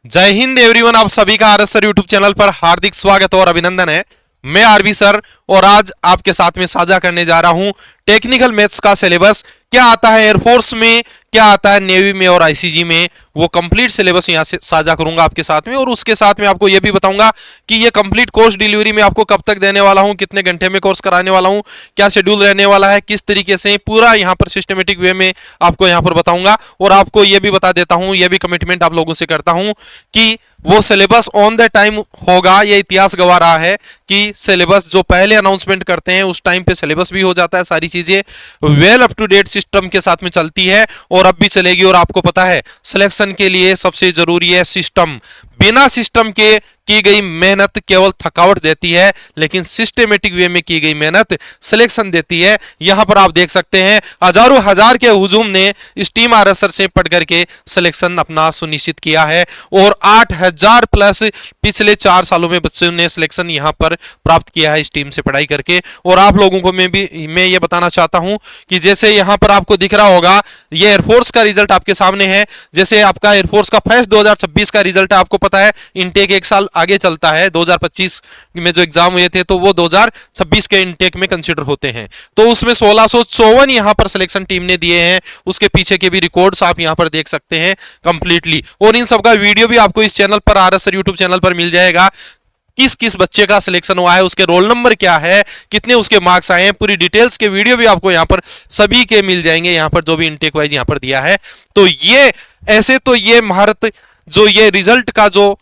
जय हिंद एवरीवन, आप सभी का आरएस सर यूट्यूब चैनल पर हार्दिक स्वागत और अभिनंदन है। मैं आरवी सर और आज आपके साथ में साझा करने जा रहा हूं टेक्निकल मैथ्स का सिलेबस। क्या आता है एयरफोर्स में, क्या आता है नेवी में और आईसीजी में, वो कंप्लीट सिलेबस यहां से साझा करूंगा आपके साथ में। और उसके साथ में आपको यह भी बताऊंगा कि ये कंप्लीट कोर्स डिलीवरी में आपको कब तक देने वाला हूं, कितने घंटे में कोर्स कराने वाला हूं, क्या शेड्यूल रहने वाला है, किस तरीके से पूरा यहां पर सिस्टमेटिक वे में आपको यहां पर बताऊंगा। और आपको यह भी बता देता हूं, यह भी कमिटमेंट आप लोगों से करता हूं कि वो सिलेबस ऑन द टाइम होगा। ये इतिहास गवा रहा है कि सिलेबस जो पहले अनाउंसमेंट करते हैं उस टाइम पे सिलेबस भी हो जाता है, सारी चीजें well up to date system के साथ में चलती है और अब भी चलेगी। और आपको पता है सिलेक्शन के लिए सबसे जरूरी है सिस्टम। बिना सिस्टम के की गई मेहनत केवल थकावट देती है, लेकिन सिस्टमेटिक वे में की गई मेहनत सिलेक्शन देती है। यहां पर आप देख सकते हैं हजारों हजार के हुजूम ने स्टीम आरएसआर से पढ़ करके सिलेक्शन अपना सुनिश्चित किया है और 8000 प्लस पिछले 4 सालों में बच्चों ने सिलेक्शन यहां पर प्राप्त किया है स्टीम से पढ़ाई करके। और आप लोगों को मैं ये बताना चाहता हूं कि जैसे यहां पर आपको दिख रहा होगा ये एयरफोर्स का रिजल्ट आपके सामने है। जैसे आपका एयरफोर्स का फेस्ट 2026 का रिजल्ट है, आपको पता है इनटेक एक साल आगे चलता है। 2025 में जो एग्जाम हुए थे तो वो 2026 के इनटेक में कंसीडर होते हैं। तो उसमें 1654 यहां पर सिलेक्शन टीम ने दिए हैं। उसके पीछे के भी रिकॉर्ड्स आप यहां पर देख सकते हैं कंप्लीटली। और इन सबका वीडियो भी आपको इस चैनल पर आरएस सर यूट्यूब चैनल पर मिल जाएगा। किस किस बच्चे का सिलेक्शन हुआ है, उसके रोल नंबर क्या है, कितने उसके मार्क्स आए हैं, पूरी डिटेल्स के वीडियो भी आपको यहां पर सभी के मिल जाएंगे। यहां पर जो भी इनटेक वाइज यहां पर दिया है तो ये ऐसे तो ये महारत जो ये रिजल्ट का जो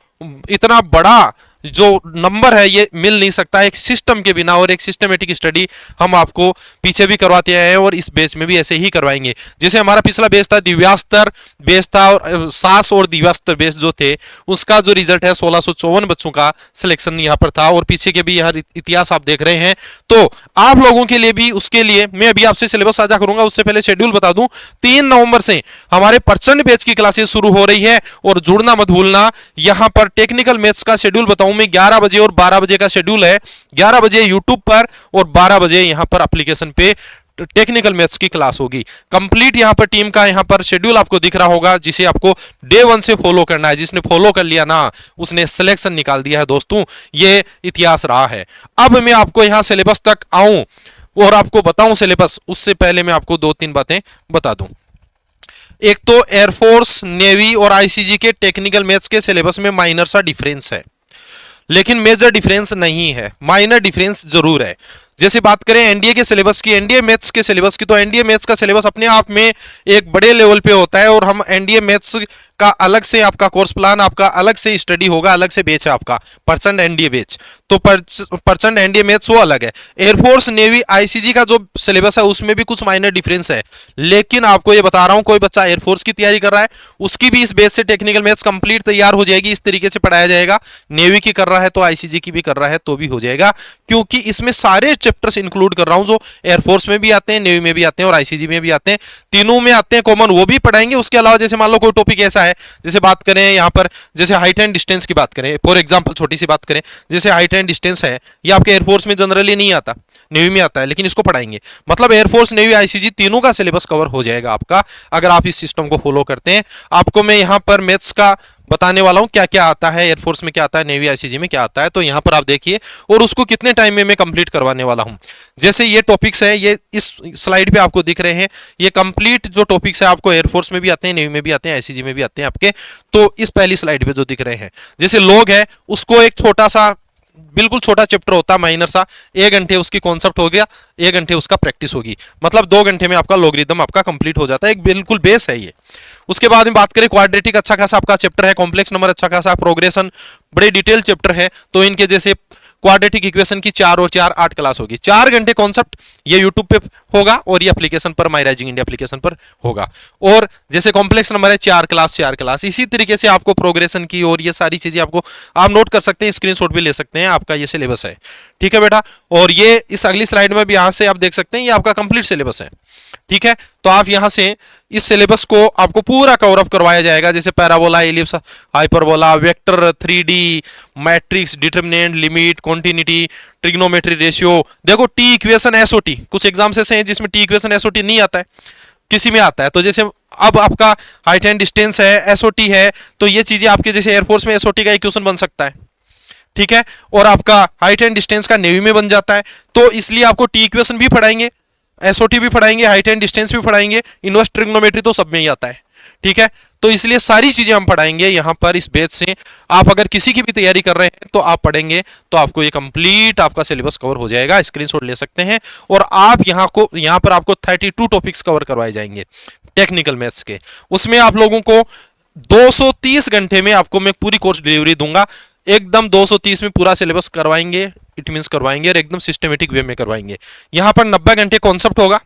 इतना बड़ा जो नंबर है ये मिल नहीं सकता एक सिस्टम के बिना। और एक सिस्टमेटिक स्टडी हम आपको पीछे भी करवाते आए हैं और इस बेस में भी ऐसे ही करवाएंगे। जैसे हमारा पिछला बेस था दिव्यास्तर बेस था और सास और दिव्यास्तर बेस जो थे उसका जो रिजल्ट है 1654 बच्चों का सिलेक्शन यहाँ पर था। और पीछे के भी यहाँ इतिहास आप देख रहे हैं। तो आप लोगों के लिए भी उसके लिए मैं अभी आपसे सिलेबस साझा करूंगा। उससे पहले शेड्यूल बता दूं, 3 नवंबर से हमारे प्रचंड बैच की क्लासेस शुरू हो रही है और जुड़ना मत भूलना। यहां पर टेक्निकल मैथ्स का शेड्यूल बताऊं में 11 बजे और 12 बजे का शेड्यूल है। 11 बजे यूट्यूब पर और 12 बजे यहां पर एप्लीकेशन पे टेक्निकल मैथ्स की क्लास होगी कंप्लीट। यहां पर टीम का यहां पर शेड्यूल आपको दिख रहा होगा जिसे आपको डे 1 से फॉलो करना है। जिसने फॉलो कर लिया ना उसने सिलेक्शन निकाल दिया है दोस्तों, ये इतिहास रहा है। अब मैं आपको यहां सिलेबस तक आऊं और आपको बताऊं सिलेबस, उससे पहले मैं आपको 2-3 बातें बता दूं। एक तो एयरफोर्स, नेवी और आईसीजी के टेक्निकल मैथ्स के सिलेबस में माइनर सा डिफरेंस है, लेकिन मेजर डिफरेंस नहीं है, माइनर डिफरेंस जरूर है। जैसे बात करें एनडीए के सिलेबस की, एनडीए मैथ्स के सिलेबस की, तो एनडीए मैथ्स का सिलेबस अपने आप में एक बड़े लेवल पे होता है। और हम एनडीए मैथ्स का अलग से आपका कोर्स प्लान, आपका अलग से स्टडी होगा, अलग से बेच है आपका परसेंट एनडीए बेच। तो परसेंट एनडीए मैथ्स वो अलग है। एयरफोर्स, नेवी, आईसीजी का जो सिलेबस है उसमें भी कुछ माइनर डिफरेंस है। लेकिन आपको ये बता रहा हूं, कोई बच्चा एयरफोर्स की तैयारी कर रहा है उसकी भी इस बेस से टेक्निकल मैथ्स कंप्लीट तैयार हो जाएगी। इस तरीके से पढ़ाया जाएगा। नेवी की कर रहा है तो आईसीजी की भी कर रहा है तो भी हो जाएगा, क्योंकि इसमें सारे चैप्टर्स इंक्लूड कर रहा हूं जो एयरफोर्स में भी आते हैं, नेवी में भी आते हैं और आईसीजी में भी आते हैं। तीनों में आते हैं कॉमन, वो भी पढ़ाएंगे। उसके अलावा जैसे मान लो कोई टॉपिक ऐसा है, जैसे बात करें यहां पर, जैसे हाइट एंड डिस्टेंस की बात करें फॉर एग्जांपल, छोटी सी बात करें, जैसे हाइट एंड डिस्टेंस है, ये आपके एयरफोर्स में जनरली नहीं आता, नेवी में आता है, लेकिन इसको पढ़ाएंगे। मतलब एयरफोर्स, नेवी, आईसीजी तीनों का सिलेबस कवर हो जाएगा आपका अगर आप इस सिस्टम को फॉलो करते हैं। आपको मैं यहां पर मैथ्स का बताने वाला हूं क्या क्या आता है, एयरफोर्स में क्या आता है, नेवी आईसीजी में क्या आता है। तो यहां पर आप देखिए और उसको कितने टाइम में मैं कंप्लीट करवाने वाला हूं। जैसे ये टॉपिक्स है, ये इस स्लाइड पे आपको दिख रहे हैं, ये कंप्लीट जो टॉपिक्स है आपको एयरफोर्स में भी आते हैं, नेवी में भी आते हैं, आईसीजी में भी आते हैं आपके। तो इस पहली स्लाइड पे जो दिख रहे हैं, जैसे लोग है उसको एक छोटा सा बिल्कुल छोटा चैप्टर होता है, माइनर सा, 1 घंटे उसकी कॉन्सेप्ट हो गया, 1 घंटे उसका प्रैक्टिस होगी, मतलब 2 घंटे में आपका लॉगरिथम आपका कंप्लीट हो जाता है। एक बिल्कुल बेस है ये। उसके बाद में बात करें क्वाड्रेटिक, अच्छा खासा आपका चैप्टर है, कॉम्प्लेक्स नंबर अच्छा खासा, प्रोग्रेशन बड़े डिटेल चैप्टर है। तो इनके जैसे क्वाड्रेटिक इक्वेशन की 4 और 4 8 क्लास होगी। 4 घंटे कॉन्सेप्ट ये यूट्यूब पे होगा और ये एप्लीकेशन पर, माई राइजिंग इंडिया एप्लीकेशन पर होगा। और जैसे कॉम्प्लेक्स नंबर है 4 क्लास 4 क्लास। इसी तरीके से आपको प्रोग्रेशन की और ये सारी चीजें आपको आप नोट कर सकते हैं, स्क्रीनशॉट भी ले सकते हैं। आपका ये सिलेबस है, ठीक है बेटा। और ये इस अगली स्लाइड में भी यहां से आप देख सकते हैं, ये आपका कंप्लीट सिलेबस है, ठीक है। तो आप यहां से इस सिलेबस को आपको पूरा कवर अप करवाया जाएगा, जैसे parabola, ellipse, hyperbola, vector, 3D, matrix, determinant, limit, continuity, trigonometry ratio. देखो टी इक्वेशन, एसओटी, कुछ एग्जाम्स ऐसे हैं जिसमें टी इक्वेशन एसओटी नहीं आता है, किसी में आता है। तो जैसे अब आपका हाइट एंड डिस्टेंस है, एसओटी है, तो ये चीजें आपके जैसे एयरफोर्स में एसओटी का इक्वेशन बन सकता है, ठीक है, और आपका हाइट एंड डिस्टेंस का नेवी में बन जाता है। तो इसलिए आपको टी इक्वेशन भी पढ़ाएंगे, एसओटी भी पढ़ाएंगे, हाइट एंड डिस्टेंस भी पढ़ाएंगे, इनवर्स ट्रिग्नोमेट्री तो सब में ही आता है, ठीक है। तो इसलिए सारी चीजें हम पढ़ाएंगे यहां पर इस बैच से। आप अगर किसी की भी तैयारी कर रहे हैं तो आप पढ़ेंगे तो आपको ये कंप्लीट आपका सिलेबस कवर हो जाएगा, स्क्रीनशॉट ले सकते हैं। और आप यहां पर आपको 32 टॉपिक्स कवर करवाए जाएंगे टेक्निकल मैथ्स के। उसमें आप लोगों को 230 घंटे में आपको मैं पूरी कोर्स डिलीवरी दूंगा, एकदम 230 में पूरा सिलेबस करवाएंगे, इट मींस करवाएंगे, और एकदम सिस्टमेटिक वे में करवाएंगे। यहां पर 90 घंटे कॉन्सेप्ट होगा,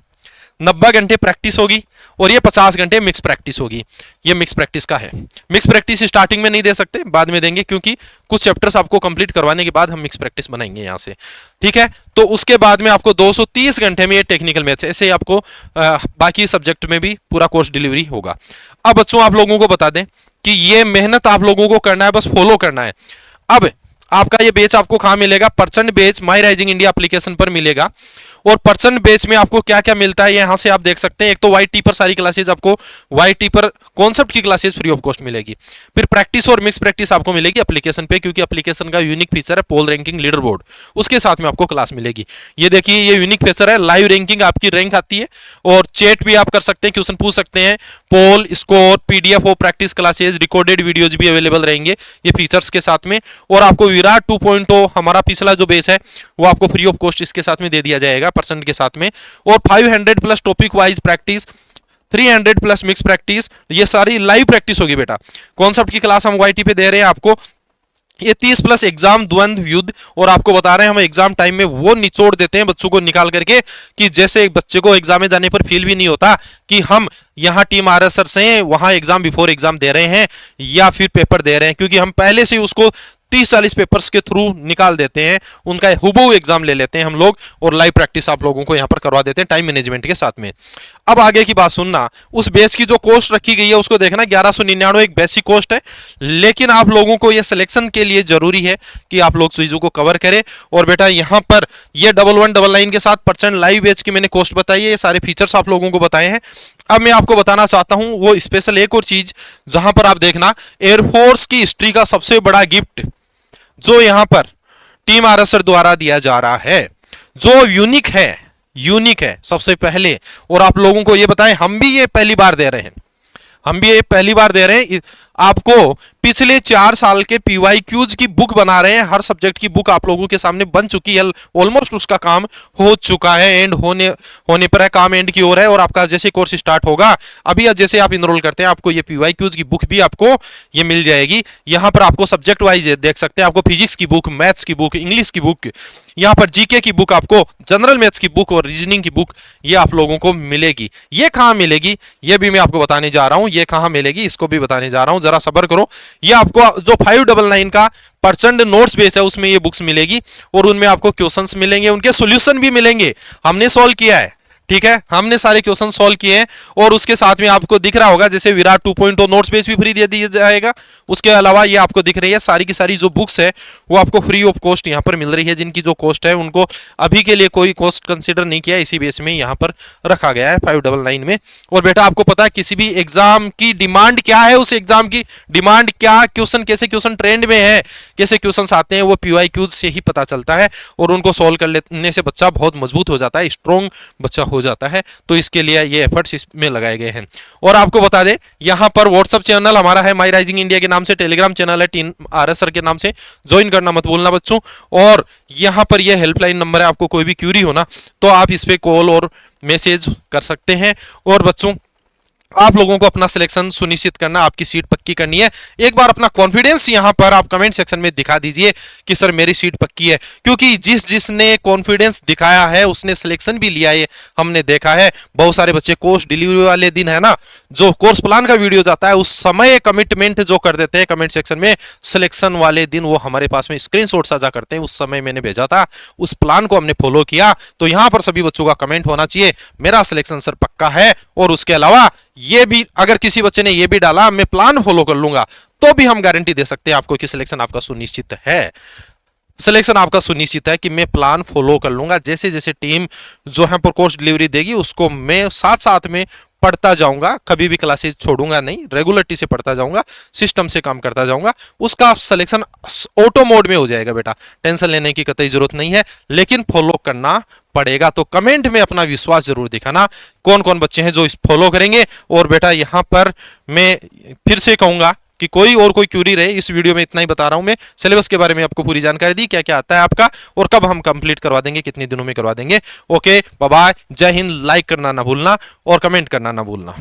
90 घंटे प्रैक्टिस होगी, और ये 50 घंटे मिक्स प्रैक्टिस होगी। ये मिक्स प्रैक्टिस का है। मिक्स प्रैक्टिस स्टार्टिंग में नहीं दे सकते, बाद में देंगे, क्योंकि कुछ चैप्टर्स आपको कंप्लीट करवाने के बाद हम मिक्स प्रैक्टिस बनाएंगे यहां से, ठीक है। तो उसके बाद में आपको 230 घंटे में ये टेक्निकल मैथ्स, ऐसे ही आपको बाकी सब्जेक्ट में भी पूरा कोर्स डिलीवरी होगा। अब बच्चों आप लोगों को बता दें कि ये मेहनत आप लोगों को करना है, बस फॉलो करना है। अब आपका ये बैच आपको कहां मिलेगा? परचेंट बैच माई राइजिंग इंडिया एप्लीकेशन पर मिलेगा। और परचेंट बैच में आपको क्या क्या मिलता है यहां से आप देख सकते हैं। एक तो वाई टी पर सारी क्लासेज, आपको वाई टी पर कॉन्सेप्ट की क्लासेज फ्री ऑफ कॉस्ट मिलेगी। फिर प्रैक्टिस और मिक्स प्रैक्टिस आपको मिलेगी एप्लीकेशन पे, क्योंकि एप्लीकेशन का यूनिक फीचर है पोल रैंकिंग लीडर बोर्ड, उसके साथ में आपको क्लास मिलेगी। ये देखिए, ये यूनिक फीचर है, लाइव रैंकिंग, आपकी रैंक आती है, और चैट भी आप कर सकते हैं, क्वेश्चन पूछ सकते हैं, पोल स्कोर, पीडीएफ और प्रैक्टिस क्लासेज, रिकॉर्डेड वीडियोज भी अवेलेबल रहेंगे ये फीचर्स के साथ में। और आपको विराट 2.0 हमारा पिछला जो बेस है वो आपको फ्री ऑफ कॉस्ट इसके साथ में दे दिया जाएगा परसेंट के साथ में। और 500 plus topic wise practice, 300 plus mix practice, ये सारी लाइव प्रैक्टिस होगी बेटा। कॉन्सेप्ट की क्लास हम वाईटी पे दे रहे हैं आपको। ये 30 प्लस एग्जाम द्वंद्व युद्ध, और आपको बता रहे हैं हम एग्जाम टाइम में वो निचोड़ देते हैं बच्चों को निकाल करके कि जैसे एक बच्चे को एग्जाम में जाने पर फील भी नहीं होता कि हम यहाँ टीम आरएसआर से वहां एग्जाम बिफोर एग्जाम दे रहे हैं या फिर पेपर दे रहे हैं, क्योंकि हम पहले से ही उसको 30-40 पेपर्स के थ्रू निकाल देते हैं, उनका हुबहू एग्जाम ले लेते हैं हम लोग, और लाइव प्रैक्टिस आप लोगों को यहां पर करवा देते हैं टाइम मैनेजमेंट के साथ में। अब आगे की बात सुनना, उस बेस की जो कॉस्ट रखी गई है उसको देखना, 1199 एक बेसिक कॉस्ट है, लेकिन आप लोगों को ये सिलेक्शन के लिए जरूरी है कि आप लोग चीजों को कवर करें। और बेटा यहां पर ये 1199 के साथ परसेंट लाइव बेच की मैंने कॉस्ट बताई है, ये सारे फीचर्स आप लोगों को बताए हैं। अब मैं आपको बताना चाहता हूं वो स्पेशल एक और चीज, जहां पर आप देखना एयरफोर्स की हिस्ट्री का सबसे बड़ा गिफ्ट जो यहां पर टीम आरएसआर द्वारा दिया जा रहा है, जो यूनिक है सबसे पहले। और आप लोगों को ये बताएं, हम भी ये पहली बार दे रहे हैं आपको। पिछले 4 साल के पीवाईक्यूज की बुक बना रहे हैं, हर सब्जेक्ट की बुक आप लोगों के सामने बन चुकी है, ऑलमोस्ट उसका काम हो चुका है, एंड होने पर है, काम एंड की ओर है। और आपका जैसे कोर्स स्टार्ट होगा, अभी जैसे आप इनरोल करते हैं, आपको ये पीवाईक्यूज की बुक भी आपको ये मिल जाएगी। यहां पर आपको सब्जेक्ट वाइज देख सकते हैं, आपको फिजिक्स की बुक, मैथ्स की बुक, इंग्लिश की बुक, यहां पर जीके की बुक, आपको जनरल मैथ्स की बुक और रीजनिंग की बुक ये आप लोगों को मिलेगी। ये कहां मिलेगी ये भी मैं आपको बताने जा रहा हूं, ये कहां मिलेगी इसको भी बताने जा रहा हूं, जरा सब्र करो। ये आपको जो 599 का प्रचंड नोट्स बेस है उसमें ये बुक्स मिलेगी, और उनमें आपको क्वेश्चंस मिलेंगे, उनके सॉल्यूशन भी मिलेंगे, हमने सॉल्व किया है, ठीक है, हमने सारे क्वेश्चन सॉल्व किए हैं। और उसके साथ में आपको दिख रहा होगा जैसे विराट 2.0 नोट्स बेस भी फ्री दे दिया जाएगा। उसके अलावा ये आपको दिख रही है सारी की सारी जो बुक्स है वो आपको फ्री ऑफ कॉस्ट यहाँ पर मिल रही है, जिनकी जो कॉस्ट है उनको अभी के लिए कोई कॉस्ट कंसिडर नहीं किया, इसी बेस में यहाँ पर रखा गया है 599 में। और बेटा आपको पता है किसी भी एग्जाम की डिमांड क्या है, उस एग्जाम की डिमांड क्या, क्वेश्चन कैसे, क्वेश्चन ट्रेंड में है, कैसे क्वेश्चन आते हैं, वो पीवाईक्यूज से ही पता चलता है। और उनको सॉल्व कर लेने से बच्चा बहुत मजबूत हो जाता है, स्ट्रॉन्ग बच्चा हो जाता है। तो इसके लिए ये एफर्ट्स इसमें लगाए गए हैं। और आपको बता दें यहां पर व्हाट्सएप चैनल हमारा है माई राइजिंग इंडिया के नाम से, टेलीग्राम चैनल है टीम आरएसआर के नाम से, ज्वाइन करना मत भूलना बच्चों। और यहां पर ये हेल्पलाइन नंबर है, आपको कोई भी क्यूरी हो ना तो आप इस पे कॉल और मैसेज कर सकते हैं। और बच्चों आप लोगों को अपना सिलेक्शन सुनिश्चित करना, आपकी सीट पक्की करनी है। एक बार अपना कॉन्फिडेंस यहां पर आप कमेंट सेक्शन में दिखा दीजिए कि सर मेरी सीट पक्की है, क्योंकि जिसने कॉन्फिडेंस दिखाया है उसने सिलेक्शन भी लिया है, हमने देखा है। बहुत सारे बच्चे कोर्स डिलीवरी वाले दिन है ना, जो कोर्स प्लान का वीडियो जाता है उस समय कमिटमेंट जो कर देते हैं कमेंट सेक्शन में, सिलेक्शन वाले दिन वो हमारे पास में स्क्रीनशॉट साझा करते हैं, उस समय मैंने भेजा था, उस प्लान को हमने फॉलो किया। तो यहां पर सभी बच्चों का कमेंट होना चाहिए मेरा सिलेक्शन सर पक्का है। और उसके अलावा ये भी, अगर किसी बच्चे ने ये भी डाला मैं प्लान फॉलो कर लूंगा, तो भी हम गारंटी दे सकते हैं आपको कि सिलेक्शन आपका सुनिश्चित है। सिलेक्शन आपका सुनिश्चित है कि मैं प्लान फॉलो कर लूंगा, जैसे जैसे टीम जो है पर कोर्स डिलीवरी देगी उसको मैं साथ साथ में पढ़ता जाऊंगा, कभी भी क्लासेस छोड़ूंगा नहीं, रेगुलरिटी से पढ़ता जाऊंगा, सिस्टम से काम करता जाऊंगा, उसका सिलेक्शन ऑटो मोड में हो जाएगा बेटा, टेंशन लेने की कतई जरूरत नहीं है, लेकिन फॉलो करना पड़ेगा। तो कमेंट में अपना विश्वास जरूर दिखाना कौन कौन बच्चे हैं जो इस फॉलो करेंगे। और बेटा यहां पर मैं फिर से कहूंगा कि कोई क्यूरी रहे, इस वीडियो में इतना ही बता रहा हूं मैं, सिलेबस के बारे में आपको पूरी जानकारी दी, क्या क्या आता है आपका और कब हम कंप्लीट करवा देंगे, कितने दिनों में करवा देंगे। ओके बाय बाय, जय हिंद। लाइक करना ना भूलना और कमेंट करना ना भूलना।